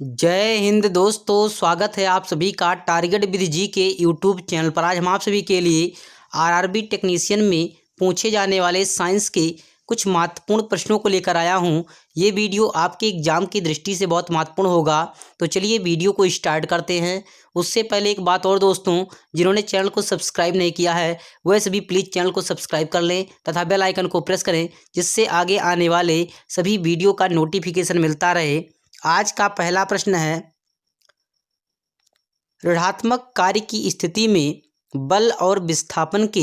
जय हिंद दोस्तों, स्वागत है आप सभी का टारगेट विधि जी के यूट्यूब चैनल पर। आज हम आप सभी के लिए आरआरबी टेक्नीशियन में पूछे जाने वाले साइंस के कुछ महत्वपूर्ण प्रश्नों को लेकर आया हूं। ये वीडियो आपके एग्जाम की दृष्टि से बहुत महत्वपूर्ण होगा। तो चलिए वीडियो को स्टार्ट करते हैं। उससे पहले एक बात और दोस्तों, जिन्होंने चैनल को सब्सक्राइब नहीं किया है वह सभी प्लीज़ चैनल को सब्सक्राइब कर लें तथा बेल आइकन को प्रेस करें, जिससे आगे आने वाले सभी वीडियो का नोटिफिकेशन मिलता रहे। आज का पहला प्रश्न है, ऋणात्मक कार्य की स्थिति में बल और विस्थापन के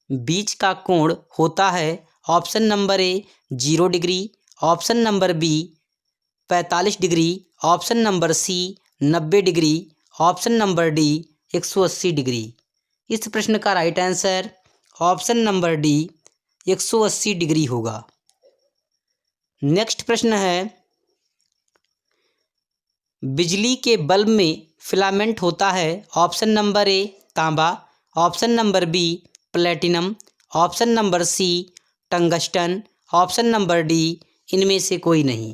बीच का कोण होता है। Option number A 0 degree, option number B 45 degree, option number C 90 degree, option number D 180 degree. इस प्रश्न का right answer option number D 180 degree होगा। नेक्स्ट प्रश्न है, बिजली के बल्ब में फिलामेंट होता है। ऑप्शन नंबर ए तांबा, option number B platinum, option number C tungsten, option number D इनमें से कोई नहीं।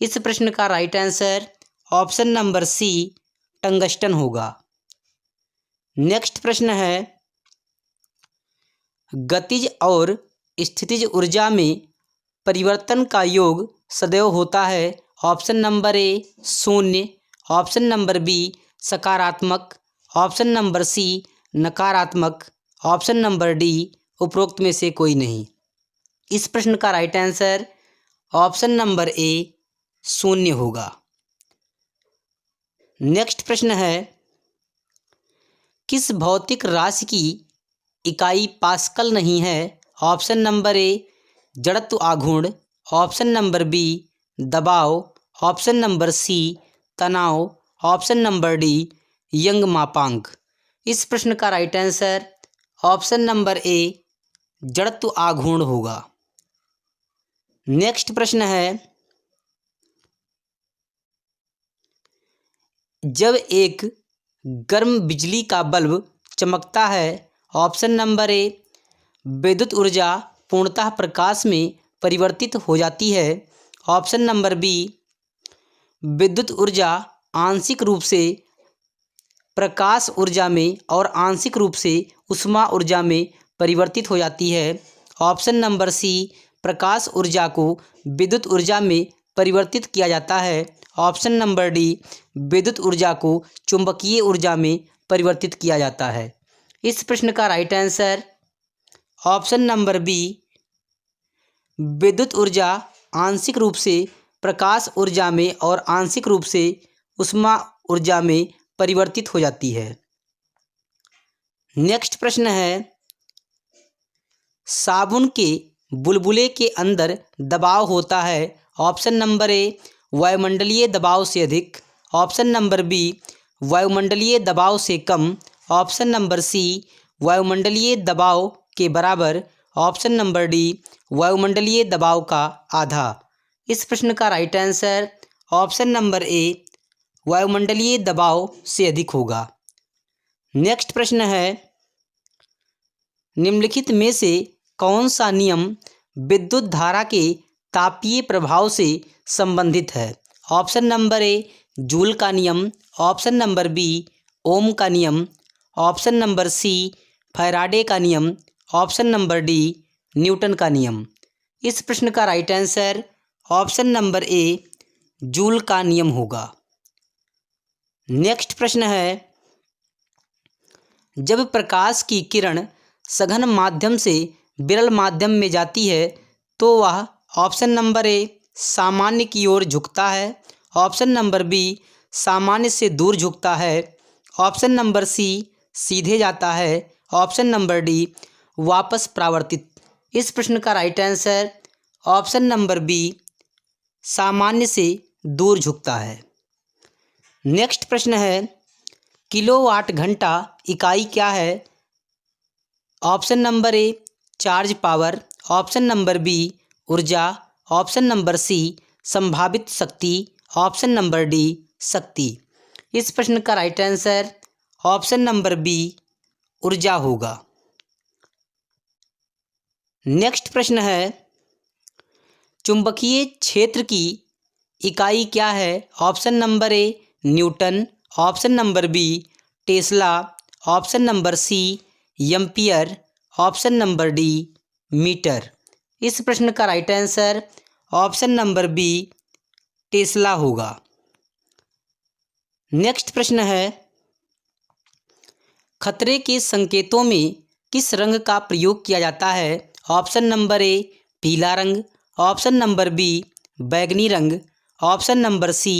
इस प्रश्न का right answer option number C tungsten होगा। नेक्स्ट प्रश्न है, गतिज और स्थितिज ऊर्जा में परिवर्तन का योग सदैव होता है। Option number A 0, option number B सकारात्मक, ऑप्शन नंबर सी नकारात्मक, ऑप्शन नंबर डी उपरोक्त में से कोई नहीं। इस प्रश्न का right answer option number A 0 होगा। नेक्स्ट प्रश्न है, किस भौतिक राशि की इकाई पास्कल नहीं है। ऑप्शन नंबर ए जड़त्व आघूर्ण, ऑप्शन नंबर बी दबाव, ऑप्शन नंबर सी तनाव, ऑप्शन नंबर डी यंग मापांक। इस प्रश्न का राइट आंसर ऑप्शन नंबर ए जड़त्व आघूर्ण होगा। नेक्स्ट प्रश्न है, जब एक गर्म बिजली का बल्ब चमकता है। ऑप्शन नंबर ए विद्युत ऊर्जा पूर्णतः प्रकाश में परिवर्तित हो जाती है, ऑप्शन नंबर बी विद्युत ऊर्जा आंशिक रूप से प्रकाश ऊर्जा में और आंशिक रूप से ऊष्मा ऊर्जा में परिवर्तित हो जाती है, ऑप्शन नंबर सी प्रकाश ऊर्जा को विद्युत ऊर्जा में परिवर्तित किया जाता है, ऑप्शन नंबर डी विद्युत ऊर्जा को चुंबकीय ऊर्जा में परिवर्तित किया जाता है। इस प्रश्न का right answer option number B विद्युत ऊर्जा आंशिक रूप से प्रकाश ऊर्जा में और आंशिक रूप से ऊष्मा ऊर्जा में परिवर्तित हो जाती है। नेक्स्ट प्रश्न है, साबुन के बुलबुले के अंदर दबाव होता है। ऑप्शन नंबर ए वायुमंडलीय दबाव से अधिक, ऑप्शन नंबर बी वायुमंडलीय दबाव से कम, ऑप्शन नंबर सी वायुमंडलीय दबाव के बराबर, ऑप्शन नंबर डी वायुमंडलीय दबाव का आधा। इस प्रश्न का राइट आंसर ऑप्शन नंबर ए वायुमंडलीय दबाव से अधिक होगा। नेक्स्ट प्रश्न है, निम्नलिखित में से कौन सा नियम विद्युत धारा के तापीय प्रभाव से संबंधित है। ऑप्शन नंबर ए जूल का नियम, ऑप्शन नंबर बी ओम का नियम, ऑप्शन नंबर सी फैराडे का नियम, ऑप्शन नंबर डी न्यूटन का नियम। इस प्रश्न का राइट आंसर ऑप्शन नंबर ए जूल का नियम होगा। नेक्स्ट प्रश्न है, जब प्रकाश की किरण सघन माध्यम से विरल माध्यम में जाती है तो वह ऑप्शन नंबर ए सामान्य की ओर झुकता है, ऑप्शन नंबर बी सामान्य से दूर झुकता है, ऑप्शन नंबर सी सीधे जाता है, ऑप्शन नंबर डी वापस परावर्तित। इस प्रश्न का right answer option number B सामान्य से दूर झुकता है। नेक्स्ट प्रश्न है, किलोवाट घंटा इकाई क्या है। Option number A charge power, option number B ऊर्जा, ऑप्शन नंबर सी संभावित शक्ति, ऑप्शन नंबर डी शक्ति। इस प्रश्न का right answer option number B ऊर्जा होगा। नेक्स्ट प्रश्न है, चुंबकीय क्षेत्र की इकाई क्या है? Option number A newton, option number B tesla, option number C ampere, option number D metre. इस प्रश्न का right answer option number B tesla होगा। नेक्स्ट प्रश्न है, खतरे के संकेतों में किस रंग का प्रयोग किया जाता है? ऑप्शन नंबर ए पीला रंग, ऑप्शन नंबर बी बैंगनी रंग, ऑप्शन नंबर सी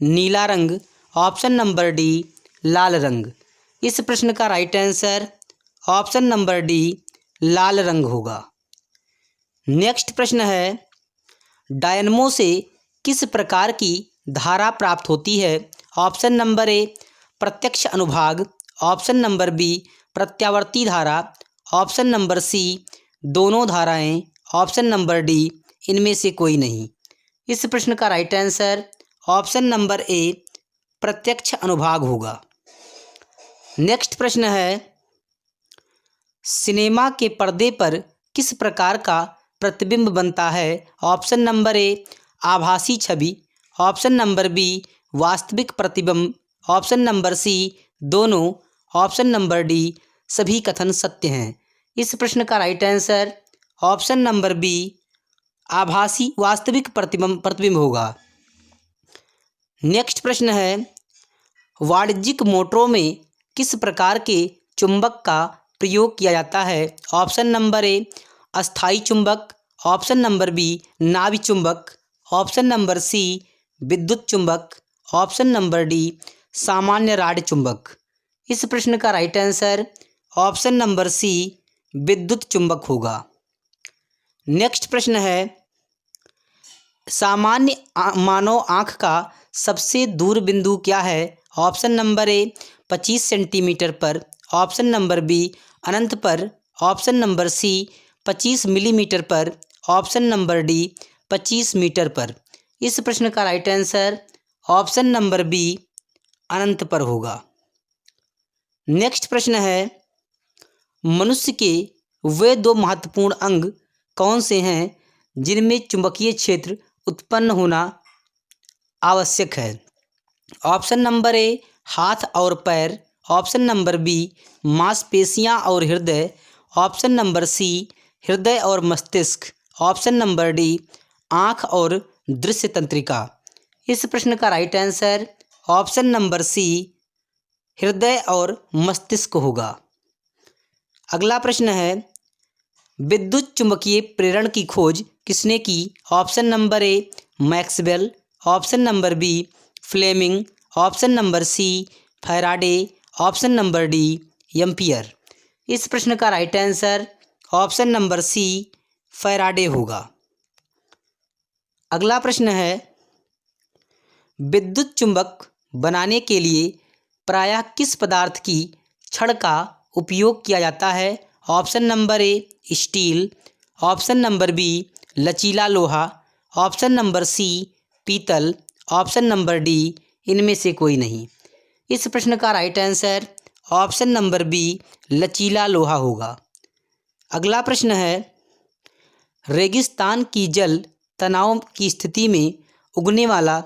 नीला रंग, ऑप्शन नंबर डी लाल रंग। इस प्रश्न का right answer option number D लाल रंग होगा। नेक्स्ट प्रश्न है, डायनमो से किस प्रकार की धारा प्राप्त होती है? ऑप्शन नंबर ए प्रत्यक्ष अनुभाग, ऑप्शन नंबर बी प्रत्यावर्ती धारा, ऑप्शन नंबर सी दोनों धाराएं, ऑप्शन नंबर डी इनमें से कोई नहीं। इस प्रश्न का राइट आंसर ऑप्शन नंबर ए प्रत्यक्ष अनुभाग होगा। नेक्स्ट प्रश्न है, सिनेमा के पर्दे पर किस प्रकार का प्रतिबिंब बनता है? ऑप्शन नंबर ए आभासी छवि, ऑप्शन नंबर बी वास्तविक प्रतिबिंब, ऑप्शन नंबर सी दोनों, ऑप्शन नंबर डी सभी कथन सत्य हैं। इस प्रश्न का right answer option number B आभासी वास्तविक प्रतिबिंब होगा। नेक्स्ट प्रश्न है, वाणिज्यिक मोटरों में किस प्रकार के चुंबक का प्रयोग किया जाता है? ऑप्शन नंबर ए अस्थायी चुंबक, ऑप्शन नंबर बी नाभि चुंबक, ऑप्शन नंबर सी विद्युत चुंबक, ऑप्शन नंबर डी सामान्य राड चुंबक। इस प्रश्न का right answer option number C विद्युत चुंबक होगा। नेक्स्ट प्रश्न है, सामान्य मानव आँख का सबसे दूर बिंदु क्या है? ऑप्शन नंबर ए 25 सेंटीमीटर पर, ऑप्शन नंबर बी अनंत पर, ऑप्शन नंबर सी 25 मिलीमीटर पर, ऑप्शन नंबर डी 25 मीटर पर। इस प्रश्न का right answer option number B अनंत पर होगा। नेक्स्ट प्रश्न है, मनुष्य के वे दो महत्वपूर्ण अंग कौन से हैं जिनमें चुंबकीय क्षेत्र उत्पन्न होना आवश्यक है? ऑप्शन नंबर ए हाथ और पैर, ऑप्शन नंबर बी मांसपेशियां और हृदय, ऑप्शन नंबर सी हृदय और मस्तिष्क, ऑप्शन नंबर डी आँख और दृश्य तंत्रिका। इस प्रश्न का right answer option number C हृदय और मस्तिष्क होगा। अगला प्रश्न है, विद्युत चुंबकीय प्रेरण की खोज किसने की? Option number A Maxwell, option number B Fleming, option number C Faraday, option number D Ampere. इस प्रश्न का right answer option number C Faraday होगा। अगला प्रश्न है, विद्युत चुंबक बनाने के लिए प्रायः किस पदार्थ की छड़ का उपयोग किया जाता है? Option number A steel, option number B लचीला लोहा, ऑप्शन नंबर सी पीतल, ऑप्शन नंबर डी इनमें से कोई नहीं। इस प्रश्न का right answer option number B लचीला लोहा होगा। अगला प्रश्न है, रेगिस्तान की जल तनाव की स्थिति में उगने वाला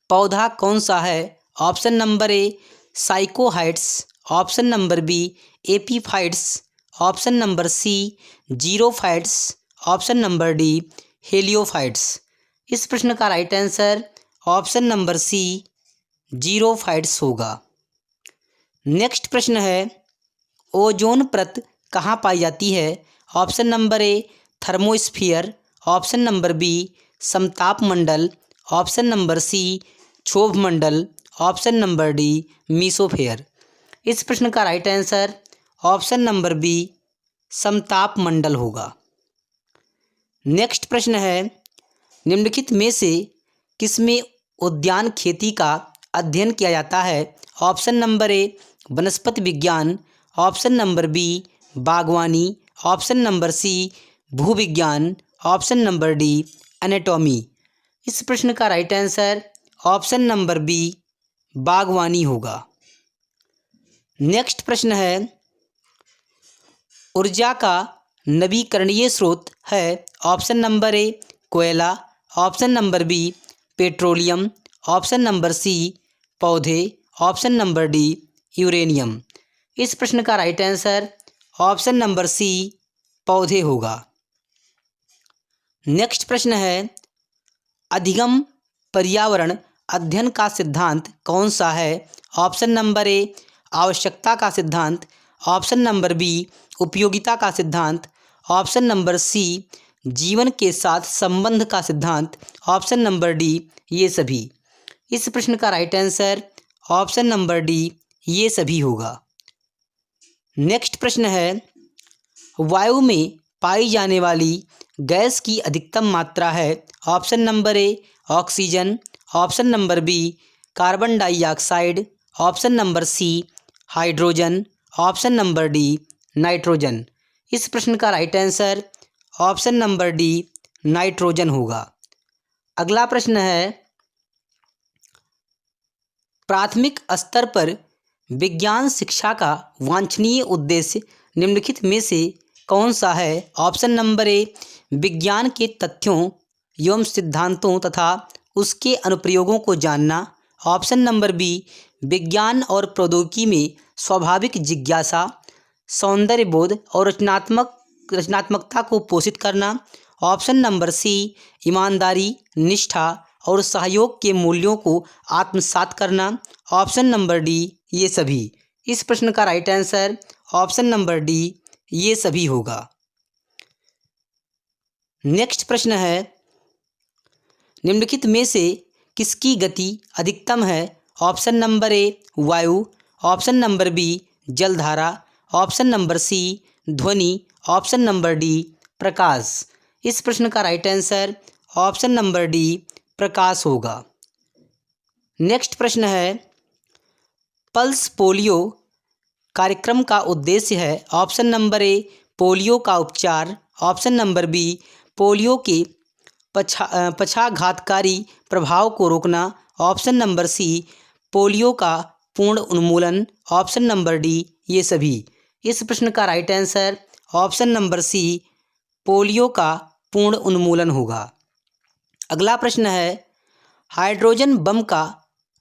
पौधा कौन सा है? ऑप्शन नंबर ए साइकोहाइट्स, option number B epiphytes, option number C xerophytes, option number D heliophytes. इस प्रश्न का right answer option number C xerophytes होगा। नेक्स्ट प्रश्न है, ओजोन परत कहाँ पाई जाती है? Option number A thermosphere, option number B समताप मंडल, ऑप्शन नंबर सी क्षोभ मंडल, ऑप्शन नंबर डी मीसोफेयर। इस प्रश्न का right answer option number B समताप मंडल होगा। नेक्स्ट प्रश्न है, निम्नलिखित में से किसमें उद्यान खेती का अध्ययन किया जाता है? ऑप्शन नंबर ए वनस्पति विज्ञान, ऑप्शन नंबर बी बागवानी, ऑप्शन नंबर सी भूविज्ञान, ऑप्शन नंबर डी एनाटॉमी। इस प्रश्न का right answer option number B बागवानी होगा। नेक्स्ट प्रश्न है, ऊर्जा का नवीकरणीय स्रोत है? ऑप्शन नंबर ए कोयला, option number B petroleum, option number C पौधे, ऑप्शन नंबर डी यूरेनियम। इस प्रश्न का right answer option number C पौधे होगा। नेक्स्ट प्रश्न है, अधिगम पर्यावरण अध्ययन का सिद्धांत कौन सा है? ऑप्शन नंबर ए आवश्यकता का सिद्धांत, ऑप्शन नंबर बी उपयोगिता का सिद्धांत, ऑप्शन नंबर सी जीवन के साथ संबंध का सिद्धांत, ऑप्शन नंबर डी ये सभी। इस प्रश्न का right answer option number D ये सभी होगा। नेक्स्ट प्रश्न है, वायु में पाई जाने वाली गैस की अधिकतम मात्रा है? Option number A oxygen, option number B carbon dioxide, option number C hydrogen, option number D nitrogen. इस प्रश्न का right answer option number D nitrogen होगा। अगला प्रश्न है, प्राथमिक स्तर पर विज्ञान शिक्षा का वांछनीय उद्देश्य निम्नलिखित में से कौन सा है? ऑप्शन नंबर ए विज्ञान के तथ्यों एवं सिद्धांतों तथा उसके अनुप्रयोगों को जानना, ऑप्शन नंबर बी विज्ञान और प्रौद्योगिकी में स्वाभाविक जिज्ञासा, सौंदर्य बोध और रचनात्मकता को पोषित करना, ऑप्शन नंबर सी ईमानदारी, निष्ठा और सहयोग के मूल्यों को आत्मसात करना, ऑप्शन नंबर डी ये सभी। इस प्रश्न का right answer option number D ये सभी होगा। नेक्स्ट प्रश्न है, निम्नलिखित में से किसकी गति अधिकतम है? ऑप्शन नंबर ए वायु, ऑप्शन नंबर बी जलधारा, ऑप्शन नंबर सी ध्वनि, ऑप्शन नंबर डी प्रकाश। इस प्रश्न का right answer option number D प्रकाश होगा। नेक्स्ट प्रश्न है, पल्स पोलियो कार्यक्रम का उद्देश्य है? ऑप्शन नंबर ए पोलियो का उपचार, ऑप्शन नंबर बी पोलियो के पक्षाघातकारी प्रभाव को रोकना, ऑप्शन नंबर सी पोलियो का पूर्ण उन्मूलन, ऑप्शन नंबर डी ये सभी। इस प्रश्न का right answer option number C polio का पूर्ण उन्मूलन होगा। अगला प्रश्न है, हाइड्रोजन बम का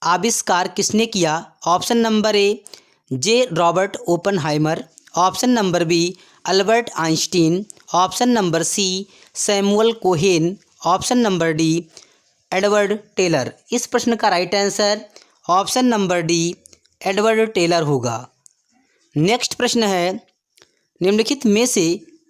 आविष्कार किसने किया? Option number A J Robert Oppenheimer, option number B Albert Einstein, option number C Samuel Cohen, option number D Edward Teller. इस प्रश्न का right answer option number D Edward Teller होगा। नेक्स्ट प्रश्न है, निम्नलिखित में से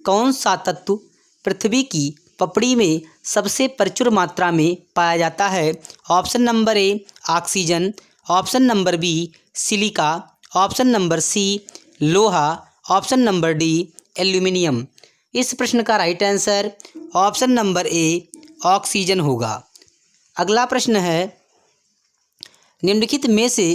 कौन सा तत्व पृथ्वी की पपड़ी में सबसे प्रचुर मात्रा में पाया जाता है? Option number A oxygen, option number B silica, option number C लोहा, ऑप्शन नंबर डी एल्यूमिनियम। इस प्रश्न का right answer option number A oxygen होगा। अगला प्रश्न है, निम्नलिखित में से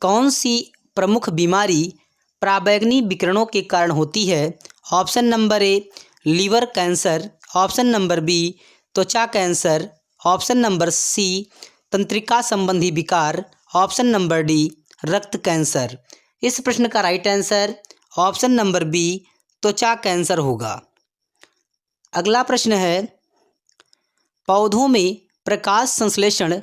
कौन सी प्रमुख बीमारी पराबैंगनी विकिरणों के कारण होती है? Option number A liver cancer, option number B त्वचा कैंसर, ऑप्शन नंबर सी तंत्रिका संबंधी विकार, ऑप्शन नंबर डी रक्त कैंसर। इस प्रश्न का right answer option number B त्वचा कैंसर होगा। अगला प्रश्न है, पौधों में प्रकाश संश्लेषण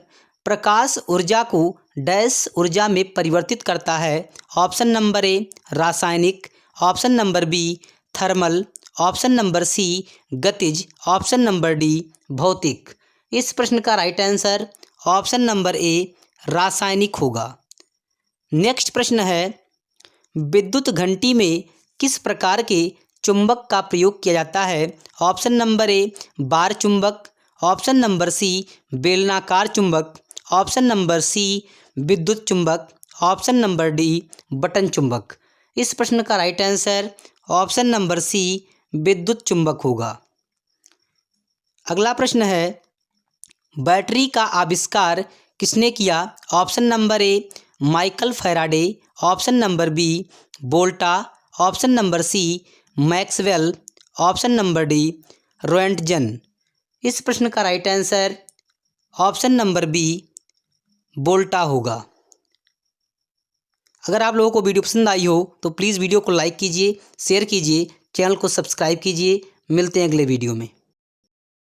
प्रकाश ऊर्जा को डैश ऊर्जा में परिवर्तित करता है? ऑप्शन नंबर ए रासायनिक, option number B thermal, option number C गतिज, ऑप्शन नंबर डी भौतिक। इस प्रश्न का right answer option number A रासायनिक होगा। नेक्स्ट प्रश्न है, विद्युत घंटी में किस प्रकार के चुंबक का प्रयोग किया जाता है? ऑप्शन नंबर ए बार चुंबक, ऑप्शन नंबर सी बेलनाकार चुंबक, ऑप्शन नंबर सी विद्युत चुंबक, ऑप्शन नंबर डी बटन चुंबक। इस प्रश्न का right answer option number C विद्युत चुंबक होगा। अगला प्रश्न है, बैटरी का आविष्कार किसने किया? Option number A Michael Faraday, option number B Volta, option number C Maxwell, option number D Roentgen. इस प्रश्न का right answer option number B Volta होगा। अगर आप लोगों को वीडियो पसंद आई हो तो प्लीज़ वीडियो को लाइक कीजिए, शेयर कीजिए, चैनल को सब्सक्राइब कीजिए। मिलते हैं अगले वीडियो में।